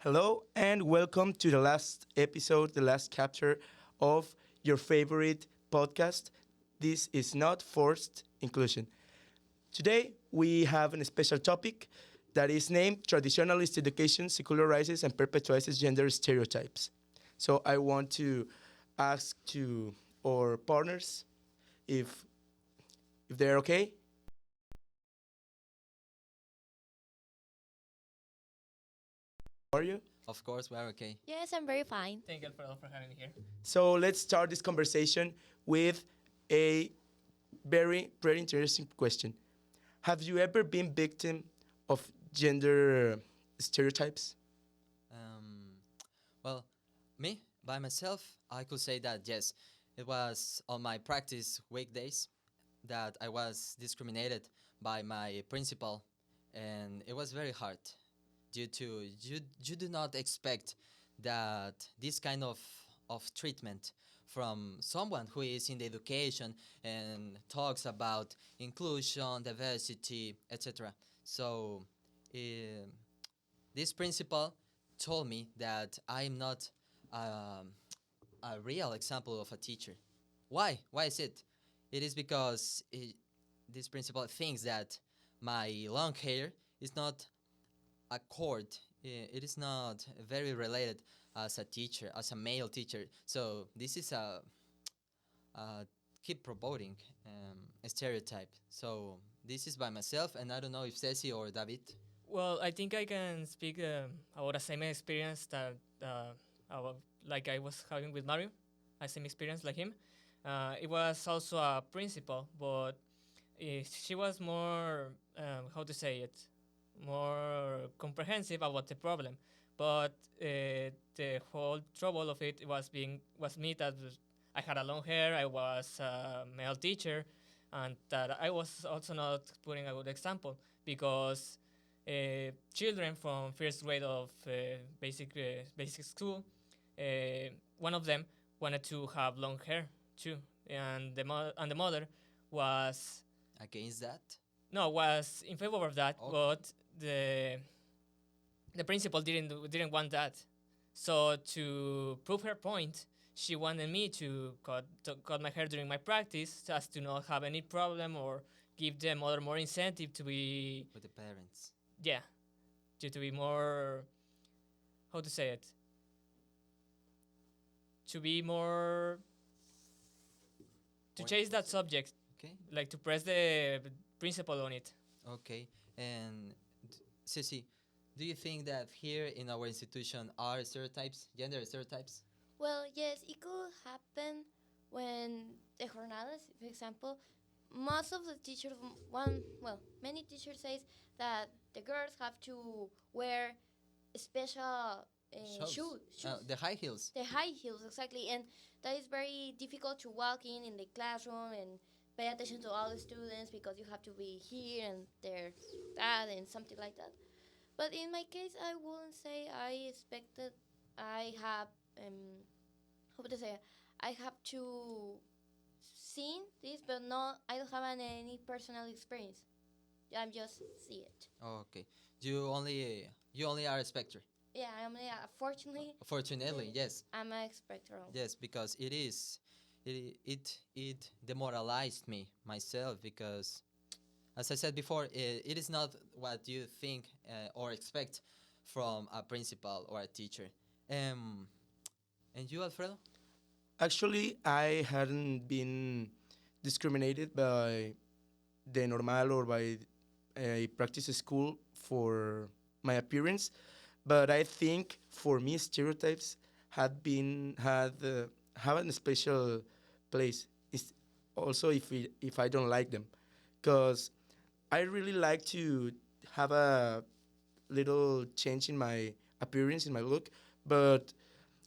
Hello and welcome to the last episode, the last chapter of your favorite podcast. This is not forced inclusion. Today we have a special topic that is named Traditionalist Education Secularizes and Perpetuates Gender Stereotypes. So I want to ask to our partners if they're okay. How are you? Of course, we are okay. Yes, I'm very fine. Thank you, Alfredo, for having me here. So let's start this conversation with a very interesting question. Have you ever been victim of gender stereotypes? Um, well, me, by myself, I could say that yes, it was on my practice weekdays that I was discriminated by my principal, and it was very hard due to you do not expect that this kind of treatment from someone who is in the education and talks about inclusion, diversity, etc. So um this principal told me that I'm not um, a real example of a teacher. Why? Why is it? It is because this principal thinks that my long hair is not a cord. It is not very related as a teacher, as a male teacher. So this is a keep promoting a stereotype. So this is by myself, and I don't know if Ceci or David. Well, I think I can speak about a same experience that like I was having with Mario, a same experience like him. It was also a principal, but she was more, how to say it, more comprehensive about the problem. But the whole trouble of it was me that I had a long hair, I was a male teacher, and that I was also not putting a good example because children from first grade of basic school, one of them wanted to have long hair too, and the mother was Against that? no was in favor of that, Okay. but the principal didn't want that. So to prove her point, she wanted me to cut my hair during my practice, as to not have any problem or give them other more incentive to be With the parents. yeah to be more, how to say it, to be more, to Point. chase that subject, Okay. like to press the principal on it. Okay. And Ceci, do you think that here in our institution are stereotypes, gender stereotypes? Well, yes, it could happen when the jornadas, for example, most of the teachers, many teachers says that the girls have to wear special shoes, The high heels. the high heels, exactly, and that is very difficult to walk in the classroom and pay attention to all the students because you have to be here and there, that and something like that. But in my case, I wouldn't say I expected. I have how to say, I have to seen this, but not. I don't have any personal experience. I'm just see it. Okay. You only are a spectre. Yeah, fortunately, Fortunately, yes. I'm a spectrum. Yes, because it demoralized me myself because as I said before, it is not what you think or expect from a principal or a teacher. Um, and you, Alfredo? Actually, I hadn't been discriminated by the normal or by a practice school for my appearance, but I think for me stereotypes have a special place. It's also if I don't like them, because I really like to have a little change in my appearance, in my look, but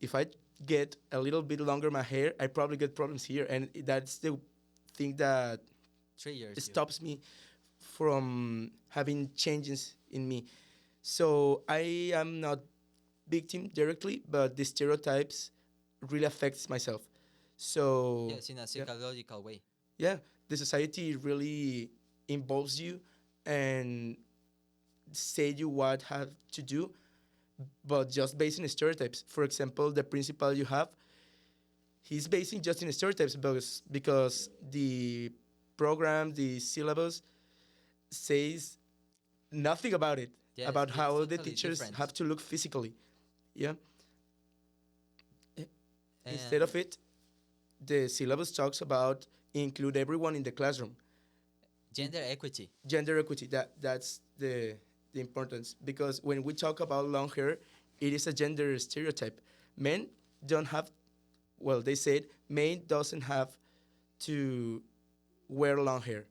if I get a little bit longer my hair, I probably get problems here, and that's the thing that 3 years. You. stops me from having changes in me. So I am not victim directly, but the stereotypes really affects myself. So Yes, in a yeah, psychological way. yeah, the society really involves you and say you what have to do, but just based on stereotypes. For example, the principal you have, he's basing just in stereotypes because the program, the syllabus says nothing about it, Yes, about it's how the totally teachers different. have to look physically. Yeah. Instead And of it, the syllabus talks about include everyone in the classroom. gender equity. Gender equity, that's the importance, because when we talk about long hair, it is a gender stereotype. Men don't have, well, they said men doesn't have to wear long hair,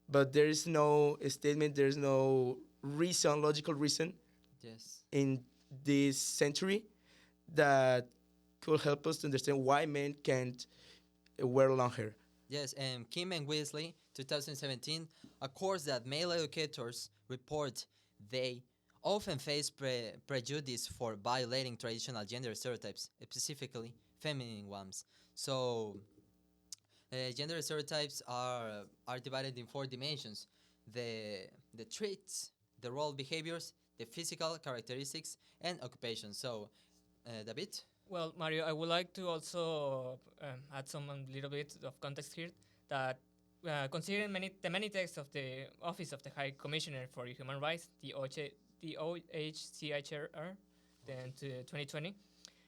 but there is no statement, there's no reason, logical reason Yes. in this century that could help us to understand why men can't wear long hair. Yes, and Kim and Weasley, 2017, a course that male educators report they often face prejudice for violating traditional gender stereotypes, specifically feminine ones. So, gender stereotypes are divided in four dimensions: the traits, the role behaviors, the physical characteristics, and occupation. So, David. Well, Mario, I would like to also add some little bit of context here that considering the many texts of the Office of the High Commissioner for Human Rights, the OHCHR, then to 2020,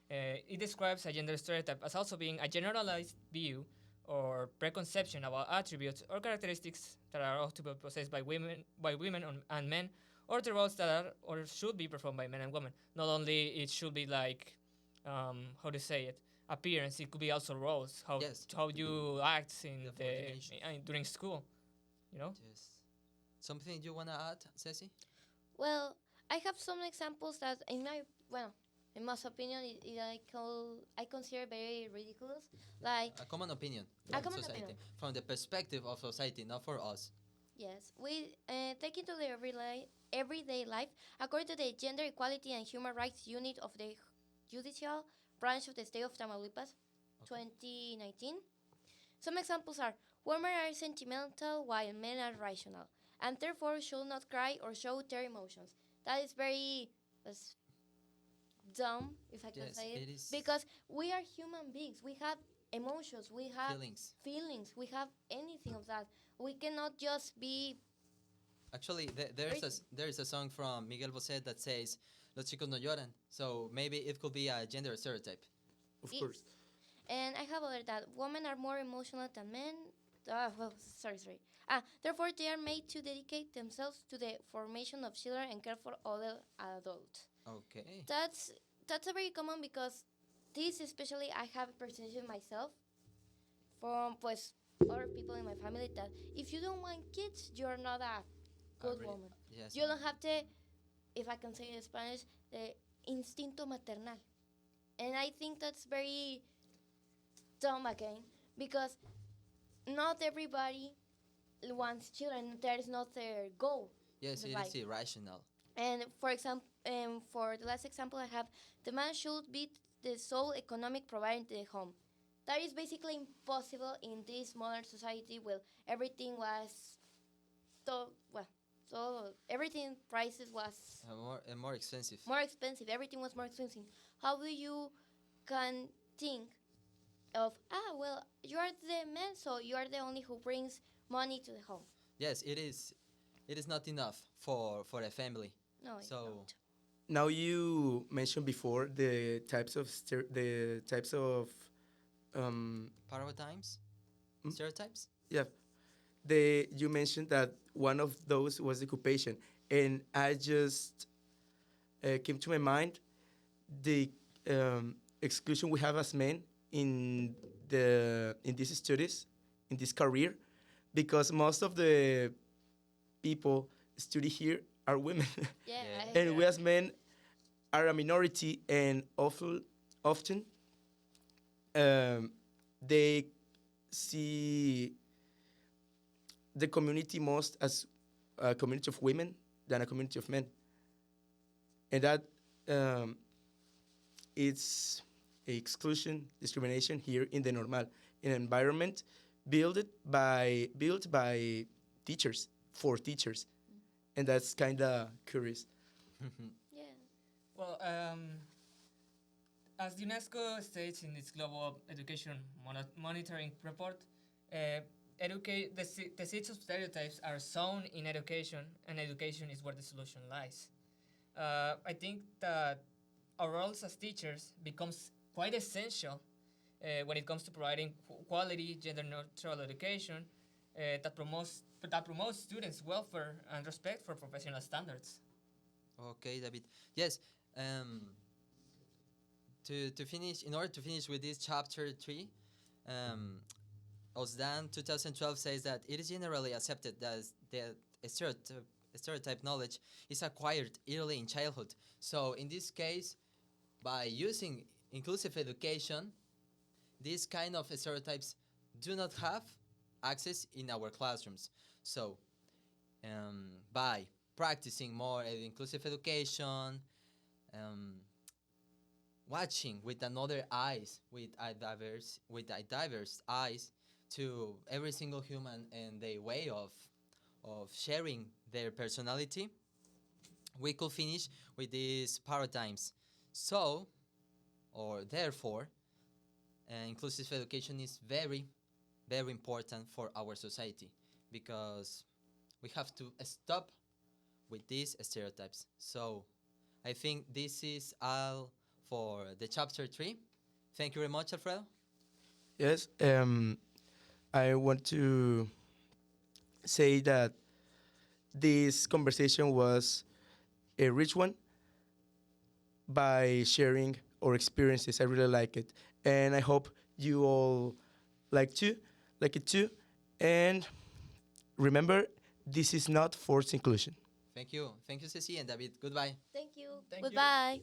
it describes a gender stereotype as also being a generalized view or preconception about attributes or characteristics that are ought to be possessed by women and men, or the roles that are or should be performed by men and women. Not only it should be like how to say it, appearance. It could be also roles. Yes. How you act in The the coordination. during school. You know. Yes. Something you wanna add, Ceci? Well, I have some examples that, in my opinion, I consider very ridiculous. Like, A common opinion A from common society, opinion. from the perspective of society, not for us. yes, we take into the everyday life, according to the Gender Equality and Human Rights Unit of the Judicial Branch of the State of Tamaulipas, 2019. Some examples are: women are sentimental while men are rational, and therefore should not cry or show their emotions. That is very dumb, if I can Yes, say it it, is. because we are human beings. We have emotions. We have Feelings. We have anything of that. We cannot just be. Actually, Racing. there is a song from Miguel Bosé that says "Los chicos no lloran," so maybe it could be a gender stereotype. Of Yes. course. And I have other that women are more emotional than men. Sorry. Therefore, they are made to dedicate themselves to the formation of children and care for other adults. Okay. That's a very common, because this especially I have perception myself from pues other people in my family that if you don't want kids, you're not a good Really- woman. Yes. You don't have the, if I can say in Spanish, the instinto maternal. And I think that's very dumb again, because not everybody wants children. That is not their goal. Yes, the it life. is irrational. And for example, for the last example I have, the man should be the sole economic provider in the home. That is basically impossible in this modern society where everything was so everything prices was More expensive. more expensive. Everything was more expensive. How do you can think of well, you are the man, so you are the only who brings money to the home? Yes, it is. It is not enough for a family. No, it's So- not. Now you mentioned before the types of Paradigms, Hmm? stereotypes. yeah, you mentioned that one of those was occupation, and I just came to my mind the exclusion we have as men in these studies, in this career, because most of the people study here are women. Yeah, Yeah. And we as men are a minority, and often they see the community most as a community of women than a community of men, and that it's exclusion, discrimination here in the normal, in an environment built by teachers for teachers, and that's kind of curious. yeah. Well, as UNESCO states in its Global Education Monitoring Report, the seeds of stereotypes are sown in education, and education is where the solution lies. I think that our roles as teachers becomes quite essential when it comes to providing quality, gender-neutral education that promotes students' welfare and respect for professional standards. Okay, David. Yes. To finish, in order to finish with this chapter 3, OSDAN 2012 says that it is generally accepted that stereotype knowledge is acquired early in childhood. So in this case, by using inclusive education, these kind of stereotypes do not have access in our classrooms. So by practicing more inclusive education, watching with another eyes, with a diverse eyes to every single human and their way of sharing their personality, we could finish with these paradigms. So, or therefore, inclusive education is very, very important for our society because we have to stop with these stereotypes. So, I think this is all for the chapter 3. Thank you very much, Alfredo. Yes, I want to say that this conversation was a rich one by sharing our experiences. I really like it, and I hope you all like it too. And remember, this is not forced inclusion. Thank you. Thank you, Ceci and David. Goodbye. Thank you. Thank you. Goodbye.